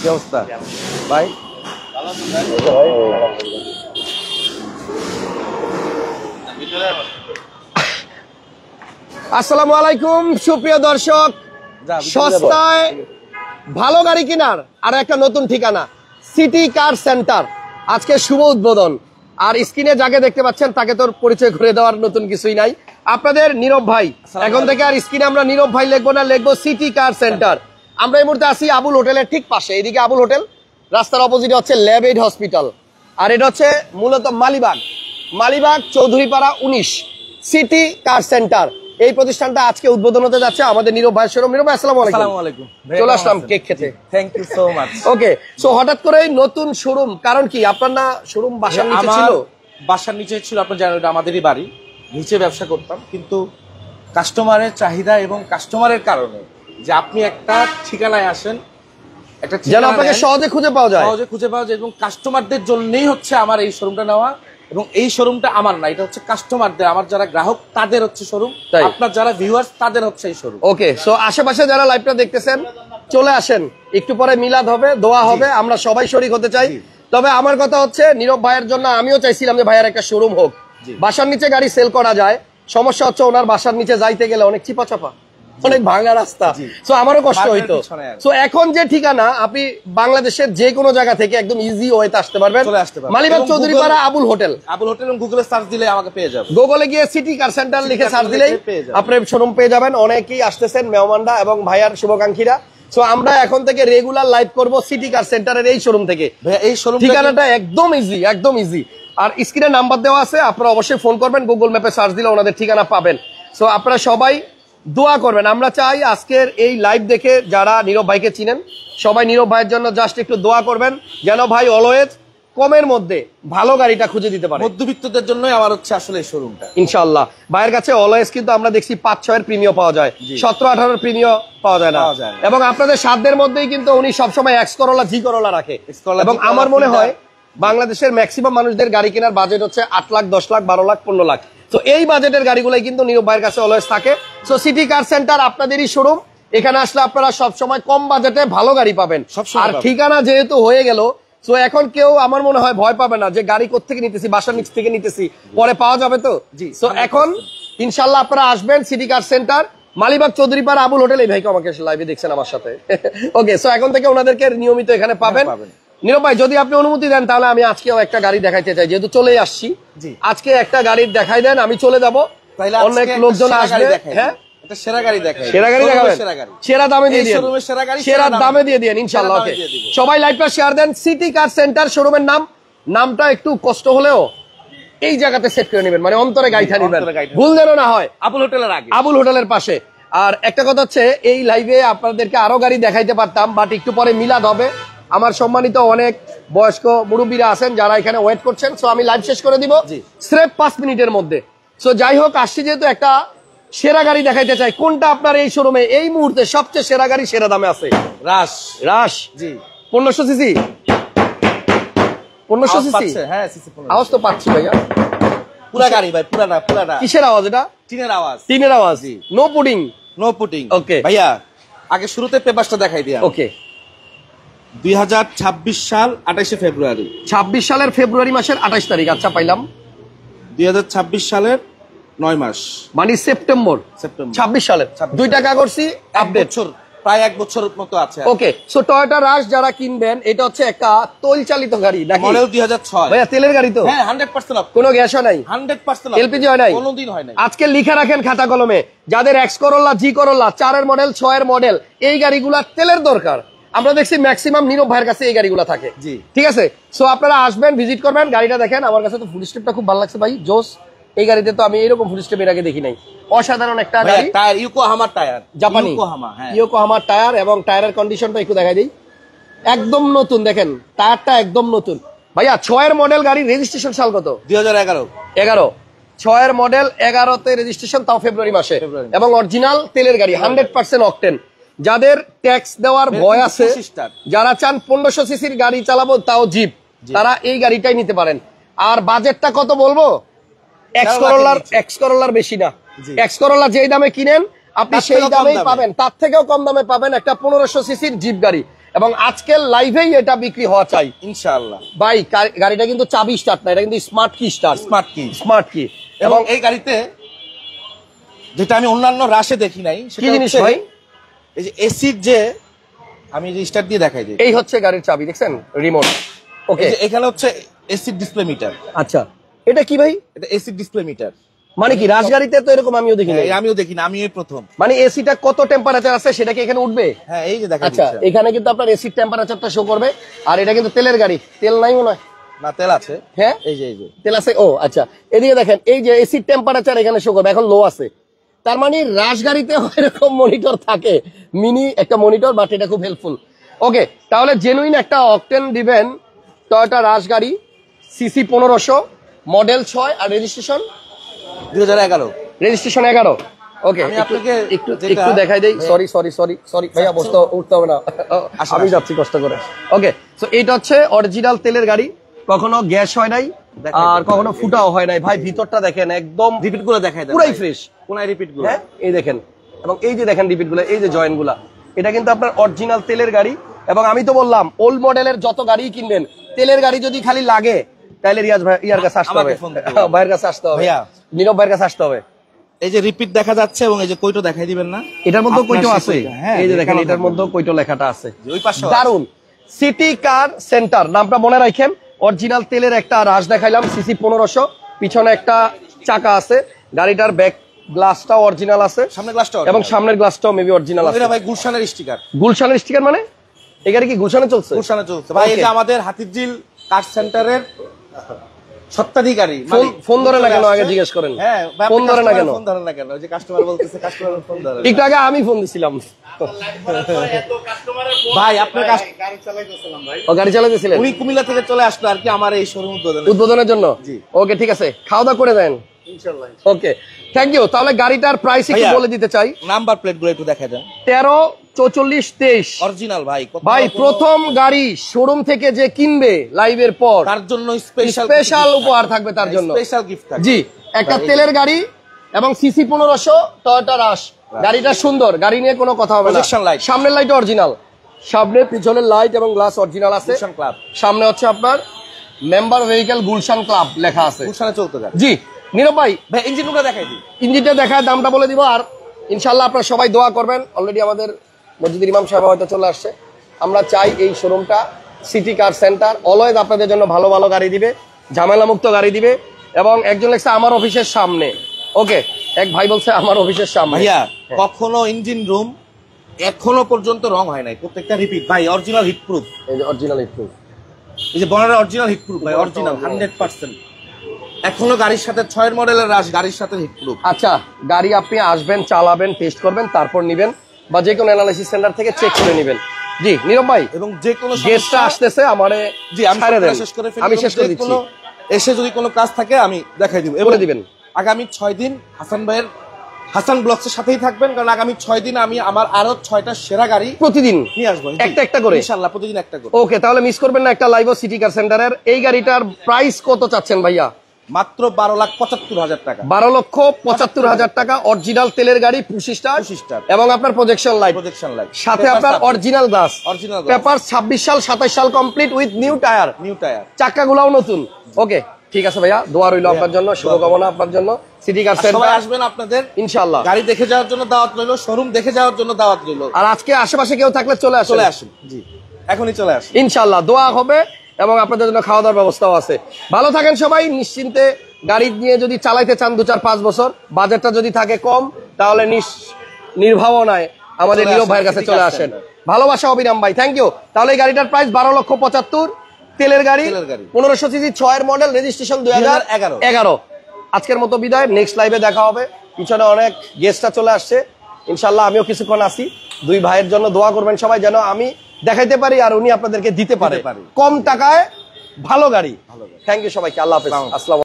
কি অবস্থা ভাই? আসসালামু আলাইকুম সুপ্রিয় দর্শক, সস্তায় ভালো গাড়ি কেনার আর একটা নতুন ঠিকানা সিটি কার সেন্টার। আজকে শুভ উদ্বোধন। আর স্ক্রিনে যাকে দেখতে পাচ্ছেন তাকে তোর পরিচয় ঘুরে দেওয়ার নতুন কিছুই নাই। আপনাদের নীরব ভাই, এখন থেকে আর স্ক্রিনে আমরা নীরব ভাই লিখবো না, লিখবো সিটি কার সেন্টার। আমরা এই মুহূর্তে আছি আবুল হোটেলের ঠিক পাশে। এইদিকে আবুল হোটেল, রাস্তার অপোজিটে হচ্ছে ল্যাব এইড হসপিটাল, আর এটা হচ্ছে মূলত মালিবাগ চৌধুরীপাড়া 19 সিটি কার সেন্টার। এই প্রতিষ্ঠানটা আজকে উদ্বোধন হতে যাচ্ছে আমাদের নীরব ভাইয়ের শোরুম। নীরব ভাই আসসালামু আলাইকুম। চলে আসলাম কেক খেতে। Thank you so much. Okay, so হঠাৎ করে নতুন শোরুম, কারণ কি আপনার না শোরুম বাসার নিচে ছিল? বাসার নিচে ছিল, আপনার জানেন এটা আমাদেরই বাড়ি, নিচে ব্যবসা করতাম, কিন্তু কাস্টমারের চাহিদা এবং কাস্টমারের কারণে যে আপনি একটা ঠিকানায় আসেন, একটা যেন আপনাকে সহজে খুঁজে পাওয়া যায় এবং কাস্টমারদের জন্যই হচ্ছে আমার এই শোরুমটা নেওয়া। এবং এই শোরুমটা আমার না, এটা হচ্ছে কাস্টমারদের, আমার যারা গ্রাহক তাদের হচ্ছে শোরুম, আপনার যারা ভিউয়ার্স তাদের হচ্ছে এই শোরুম। ওকে, সো আশেপাশে যারা লাইভটা দেখতেছেন চলে আসেন, একটু পরে মিলাদ হবে, দোয়া হবে, আমরা সবাই শরীক হতে চাই। তবে আমার কথা হচ্ছে নীরব ভাইয়ের জন্য আমিও চাইছিলাম যে ভাইয়ের একটা শোরুম হোক। বাসার নিচে গাড়ি সেল করা যায়, সমস্যা হচ্ছে ওনার বাসার নিচে যাইতে গেলে অনেক চিপাচাপা, অনেক ভাঙা রাস্তা, সো আমারও কষ্ট হইতো। সো এখন যে ঠিকানা, আপনি বাংলাদেশের যে কোনো জায়গা থেকে একদম ইজি ওয়েতে আসতে পারবেন। মালিবাগ চৌধুরীপাড়া আবুল হোটেল এবং গুগলে সার্চ দিলে আমাকে পেয়ে যাবেন। গুগলে গিয়ে সিটি কার সেন্টার লিখে সার্চ দিলেই আপনি শোরুম পেয়ে যাবেন। অনেকেই আসতেছেন মেহমানরা এবং ভাইয়ার শুভাকাঙ্ক্ষীরা। সো আমরা এখন থেকে রেগুলার লাইভ করব সিটি কার সেন্টারের এই শোরুম থেকে। এই শোরুম ঠিকানাটা একদম ইজি। আর স্ক্রিনে নাম্বার দেওয়া আছে, আপনারা অবশ্যই ফোন করবেন, গুগল ম্যাপে সার্চ দিলে ওনাদের ঠিকানা পাবেন। সো আপনারা সবাই দোয়া করবেন। আমরা চাই আজকের এই লাইভ দেখে যারা নীরব ভাইকে চিনেন সবাই নীরব ভাইয়ের জন্য জাস্ট একটু দোয়া করবেন, যেন ভাই অলওয়েজ কমের মধ্যে ভালো গাড়িটা খুঁজে দিতে পারে। মধ্যবিত্তদের জন্যই আমার হচ্ছে আসলে এই শোরুমটা। ইনশাআল্লাহ ভাইয়ের কাছে অলওয়েজ কিন্তু আমরা দেখছি 5-6 এর প্রিমিয়াম পাওয়া যায়, 17-18 এর প্রিমিয়াম পাওয়া যায় না। এবং আপনাদের সাধ্যের মধ্যেই কিন্তু উনি সবসময় এক্স করোলা, জি করোলা রাখে। এবং আমার মনে হয় বাংলাদেশের ম্যাক্সিমাম মানুষদের গাড়ি কেনার বাজেট হচ্ছে 8 লাখ, 10 লাখ, 12 লাখ, 15 লাখ। তো এই বাজেটের গাড়িগুলাই কিন্তু নীরব ভাইয়ের কাছে অলওয়েজ থাকে। সো সিটি কার সেন্টার আপনাদেরই শোরুম। এখানে আসলে আপনারা সবসময় কম বাজেটে ভালো গাড়ি পাবেন। আর ঠিকানা যেহেতু হয়ে গেল, সো এখন কেউ আমার মনে হয় ভয় পাবে না যে গাড়ি কোত্থেকে নিতেছি, বাসার নিচ থেকে নিতেছি, পরে পাওয়া যাবে তো। সো এখন ইনশাল্লাহ আপনারা আসবেন সিটি কার সেন্টার, মালিবাগ চৌধুরীপাড়া আবুল হোটেল। এই ভাইকে আমাকে লাইভে দেখছেন আমার সাথে। ওকে, সো এখন থেকে ওনাদেরকে নিয়মিত এখানে পাবেন। নীরব ভাই যদি আপনি অনুমতি দেন তাহলে আমি আজকেও একটা গাড়ি দেখাইতে চাই, যেহেতু চলেই আসছি। আজকে একটা গাড়ি দেখাই দেন, আমি চলে যাবো, অনেক লোকজন আসবে। হ্যাঁ, সেরা গাড়ি দেখাবেন, সেরা দামে দিয়ে দিন, সেরা দামে দিয়ে দিন ইনশাআল্লাহ। ওকে, সবাই লাইভটা শেয়ার দেন। সিটি কার সেন্টার শোরুমের নামটা একটু কষ্ট হলেও এই জায়গাতে সেট করে নেবেন, মানে অন্তরে গাইঠা নেবেন, ভুল যেন না হয়। আবুল হোটেলের পাশে। আর একটা কথা হচ্ছে, এই লাইভে আপনাদেরকে আরো গাড়ি দেখাইতে পারতাম, বাট একটু পরে মিলাদ হবে। আমার সম্মানিত অনেক বয়স্ক মুরব্বীরা আছেন যারা এখানে ওয়েট করছেন। সো আমি লাইভ শেষ করে দিব স্রেফ 5 মিনিটের মধ্যে। সো যাই হোক, আসছি যেহেতু একটা সেরা গাড়ি দেখাইতে চাই। কোনটা আপনার এই শোরুমে এই মুহূর্তে সবচেয়ে সেরা গাড়ি, সেরা দামে আছে? রাশ 1500 সিসি। 1500 সিসি, হ্যাঁ সিসি। আওয়াজ তো পাচ্ছি ভাইয়া, পুরা গাড়ি ভাই, পুরাটা। কিসের আওয়াজ এটা? টিনের আওয়াজ। No pudding. ওকে ভাইয়া, আগে শুরুতে পেপারটা দেখাই দিয়া। ওকে, 2026 সাল 28 ফেব্রুয়ারি। 26 সালের ফেব্রুয়ারি মাসের 28 তারিখ। আচ্ছা, পাইলাম। 2026 সালের 9 মাস, মানে সেপ্টেম্বর 26 সালের। 2 টাকা করছি আপডেট, প্রায় 1 বছর মতো আছে। ওকে, সো টয়োটা রাশ যারা কিনবেন, এটা হচ্ছে একটা তৈল চালিত গাড়ি নাকি? মডেল 2006। ভাইয়া তেলের গাড়ি তো? হ্যাঁ, 100% অফ। কোনো গ্যাসও নাই? 100% এলপিজি হয় নাই? কোনোদিন হয় নাই। আজকে লিখে রাখেন খাতা কলমে, যাদের এক্স করোলা, জি করোলা, 4 এর মডেল, 6 এর মডেল, এই গাড়িগুলা তেলের দরকার। আমরা দেখছি ম্যাক্সিমাম নীরব ভাইয়ের কাছে এই গাড়িগুলো থাকে। ঠিক আছে, সো আপনারা আসবেন, ভিজিট করবেন, গাড়িটা দেখেন। আমার কাছে তো ফুল স্টেপটা খুব ভালো লাগছে ভাই, জোস। এই গাড়িতে তো আমি এরকম ফুল স্টেপ এর আগে দেখি নাই। অসাধারণ একটা গাড়ি। টায়ার ইয়োকোহামা টায়ার, জাপানি ইয়োকোহামা টায়ার, এবং টায়ারের কন্ডিশনটা একটু দেখাই দিই। একদম নতুন, দেখেন টায়ারটা একদম নতুন। ভাইয়া 6 এর মডেল গাড়ি, রেজিস্ট্রেশন সাল কত? 2011। 6 এর মডেল, 11তে রেজিস্ট্রেশন, তাও ফেব্রুয়ারি মাসে, এবং অরিজিনাল তেলের গাড়ি, 100% অকটেন। যাদের ট্যাক্স দেওয়ার ভয় আছে, যারা চান 1500 সিসির গাড়ি চালাবো তাও জিপ, তারা এই গাড়িটাই নিতে পারেন। আর বাজেটটা কত বলবো? এক্স করোলার বেশি না। এক্স করোলা যেই দামে কিনেন আপনি সেই দামেই পাবেন, তার থেকেও কম দামে পাবেন একটা 1500 সিসির জিপ গাড়ি। এবং আজকের লাইভেই এটা বিক্রি হওয়া চাই ইনশাআল্লাহ। ভাই গাড়িটা কিন্তু চাবি স্টার্ট না, এটা কিন্তু স্মার্ট কি স্টার্ট, স্মার্ট কি। এবং এই গাড়িতে যেটা আমি অন্যান্য রাশে দেখি নাই কি জিনিস ভাই, এই যে এসির যে আমি যে স্টার্ট দিয়ে দেখাই দিই, এই হচ্ছে গাড়ির চাবি, দেখছেন রিমোট। ওকে, এখানে হচ্ছে এসির ডিসপ্লে মিটার। আচ্ছা, এটা কি ভাই? এটা এসির ডিসপ্লে মিটার। মানে কি রাজগাড়িতে তো এরকম আমিও দেখি না। আমিও দেখি না, আমি এই প্রথম। মানে এসিটা কত টেম্পারেচার আছে সেটা কি এখানে উঠবে? হ্যাঁ, এই যে দেখা আচ্ছা, যাচ্ছে এখানে কিন্তু আপনার এসির টেম্পারেচারটা শো করবে। আর এটা কিন্তু তেলের গাড়ি, তেল নাই মনে হয়। না, তেল আছে। হ্যাঁ, এই যে তেল আছে। ও আচ্ছা, এদিকে দেখেন এই যে এসির টেম্পারেচার এখানে শো করবে, এখন লো আছে। তার মানে রাজগাড়িতে এরকম মনিটর থাকে, মিনি একটা মনিটর, বাট এটা খুব হেল্পফুল। ওকে, তাহলে জেনুইন একটা অকটেন দিবেন টয়োটা রাজগাড়ি, সিসি 1500, মডেল 6 আর রেজিস্ট্রেশন 2011। রেজিস্ট্রেশন 11। ওকে, আমি আপনাকে একটু দেখাই দেই। সরি ভাইয়া, বসতে উঠতে হবে না, আমি যাচ্ছি কষ্ট করে। ওকে, সো এটা হচ্ছে অরিজিনাল তেলের গাড়ি, কখনো গ্যাস হয় নাই আর কখনো ফুটাও হয় নাই। ভাই ভিতরটা দেখেন, একদম রিপিট গুলো দেখাই দেন, পুরাই ফ্রেশ। কোনায় রিপিট গুলো, হ্যাঁ এই দেখেন, এবং এই যে দেখেন রিপিট গুলো, এই যে জয়েন্ট গুলা, এটা কিন্তু আপনার অরিজিনাল তেলের গাড়ি। এবং আমি তো বললাম ওল্ড মডেলের যত গাড়ি কিনবেন, তেলের গাড়ি যদি খালি লাগে তাহলে রিয়াজ ভাই ইয়ার কাছে আসতে হবে, ভাইয়ের কাছে আসতে হবে, নীরব ভাইয়ের কাছে আসতে হবে। এই যে রিপিট দেখা যাচ্ছে এবং এই যে কইটো দেখাই দিবেন না, এটার মধ্যে কইটো আছে। এই যে দেখেন, এটার মধ্যে কইটো লেখাটা আছে, ওই পাশে দারুন। সিটি কার সেন্টার নামটা মনে রাখেন। অরিজিনাল তেলের একটা রাশ দেখাইলাম, সিসি 1500, পিছনে একটা চাকা আছে, গাড়িটার ব্যাক গ্লাসটাও অরিজিনাল আছে, সামনের গ্লাসটাও, এবং সামনের গ্লাসটাও মেবি অরিজিনাল আছে। এটা ভাই গুলশানের স্টিকার। গুলশানের স্টিকার মানে এই গাড়ি কি গুলশানে চলছে? গুলশানে চলছে ভাই। এই যে আমাদের হাতিরঝিল কার সেন্টারের সত্ত্বাধিকারী ফোন ধরে না কেন আগে জিজ্ঞেস করেন। হ্যাঁ, ফোন ধরে না কেন? ফোন ধরে না কেন? ওই যে কাস্টমার বলতেছে, কাস্টমার ফোন ধরে। একটু আগে আমি ফোন দিছিলাম ভাই, আপনার গাড়ি চালাতেছিলেন, উনি কুমিল্লা থেকে চলে আসলো আর কি আমার এই শোরুম উদ্বোধনের জন্য। ওকে, ঠিক আছে, খাওয়া দাওয়া করে দেন ইনশাআল্লাহ। ওকে, থ্যাংক ইউ। তাহলে গাড়িটার প্রাইস একটু বলে দিতে চাই। নাম্বার প্লেট গুলো একটু দেখাই দেন। 13 44 23 অরিজিনাল ভাই। ভাই প্রথম গাড়ি শোরুম থেকে যে কিনবে লাইভের পর, তার জন্য স্পেশাল উপহার থাকবে, তার জন্য স্পেশাল গিফট থাকবে। জি, একটা তেলের গাড়ি এবং সিসি 1500 টয়োটা রাশ। গাড়িটা সুন্দর, গাড়ি নিয়ে কোনো কথা হবে না। সামনের লাইট অরিজিনাল, সামনে পিছনের লাইট এবং গ্লাস অরিজিনাল আছে। সামনে হচ্ছে আপনার মেম্বার ভেহিকল গুলশান ক্লাব লেখা আছে, গুলশানে চলতে যায়। জি নীরব ভাই, ইঞ্জিনটা দেখাই দিই। ইঞ্জিনটা দেখায় দামটা বলে দিব। আর ইনশাল্লাহ আপনারা সবাই দোয়া করবেন। অলরেডি আমাদের মসজিদের ইমাম সাহেব হয়তো চলে আসছে। আমরা চাই এই শোরুমটা সিটি কার সেন্টার অলওয়েজ আপনাদের জন্য ভালো ভালো গাড়ি দিবে, ঝামেলা মুক্ত গাড়ি দিবে। এবং একজন লেখছে আমার অফিসের সামনে। ওকে, এক ভাই বলছে আমার অফিসের সামনে। ভাইয়া, কখনো ইঞ্জিন রুম এখনো পর্যন্ত রং হয় নাই, প্রত্যেকটা রিপিট ভাই, অরিজিনাল হিট প্রুফ। এই যে অরিজিনাল হিট প্রুফ, এই যে বনারের অরিজিনাল হিট প্রুফ ভাই, অরিজিনাল 100%। এখনো গাড়ির সাথে 6 মডেলের রাশ, গাড়ির সাথে হিট প্রুফ। আচ্ছা, গাড়ি আপনি আসবেন, চালাবেন, টেস্ট করবেন, তারপর নিবেন, বা যে কোনো অ্যানালাইসিস সেন্টার থেকে চেক করে নেবেন। জি নীরব ভাই, এবং যে কোনো গেস্টটা আসতেছে আমারে, জি আমি শেষ করে ফেলি, আমি শেষ করে দিচ্ছি। এসে যদি কোনো কাজ থাকে আমি দেখাই দিব, বলে দিবেন। আগামী 6 দিন হাসান ভাইয়ের হাসান ব্লগসের সাথেই থাকবেন, কারণ আগামী 6 দিন আমি আমার আরো 6টা সেরা গাড়ি প্রতিদিন নিয়ে আসবো, একটা করে ইনশাআল্লাহ, প্রতিদিন একটা করে। ওকে, তাহলে মিস করবেন না একটা লাইভ সিটি কার সেন্টারের। এই গাড়িটার প্রাইস কত চাচ্ছেন ভাইয়া? মাত্র 12,75,000 টাকা। 12,75,000 টাকা। অরিজিনাল তেলের গাড়ি, 25 স্টার এবং আপনার প্রজেকশন লাইট, সাথে আপনার অরিজিনাল গ্লাস, পেপার 26 সাল 27 সাল কমপ্লিট উইথ নিউ টায়ার, চাকাগুলাও নতুন। ওকে, ঠিক আছে ভাইয়া, দোয়া রইল আপনার জন্য, শুভকামনা আপনার জন্য। সিটি কার সেন্টার সবাই আসবেন, আপনাদের ইনশাআল্লাহ গাড়ি দেখে যাওয়ার জন্য দাওয়াত রইল, শোরুম দেখে যাওয়ার জন্য দাওয়াত রইল। আর আজকে আশেপাশে কেউ থাকলে চলে আসুন। জি, এখনই চলে আসুন ইনশাআল্লাহ, দোয়া হবে এবং আপনাদের জন্য খাওয়া দাওয়ার ব্যবস্থাও আছে। ভালো থাকেন সবাই, নিশ্চিন্তে গাড়ি নিয়ে যদি চালাইতে চান 2-4-5 বছর, বাজেটটা যদি থাকে কম, তাহলে নির্ভাবনায় আমাদের নীরব ভাইয়ের কাছে চলে আসেন। ভালোবাসা অবিরাম ভাই, থ্যাংক ইউ। তাহলে এই গাড়িটার প্রাইস 12,75,000, তেলের গাড়ি, 1500 সিসি, 6 মডেল, রেজিস্ট্রেশন 2011। আজকের মতো বিদায়, নেক্সট লাইভে দেখা হবে। পিছনে অনেক গেস্টরা চলে আসছে, ইনশাল্লাহ আমিও কিছুক্ষণ আসি। দুই ভাইয়ের জন্য দোয়া করবেন সবাই, যেন আমি দেখাইতে পারি আর উনি আপনাদেরকে দিতে পারে কম টাকায় ভালো গাড়ি। থ্যাংক ইউ সবাইকে, আল্লাহ হাফেজ, আসসালাম।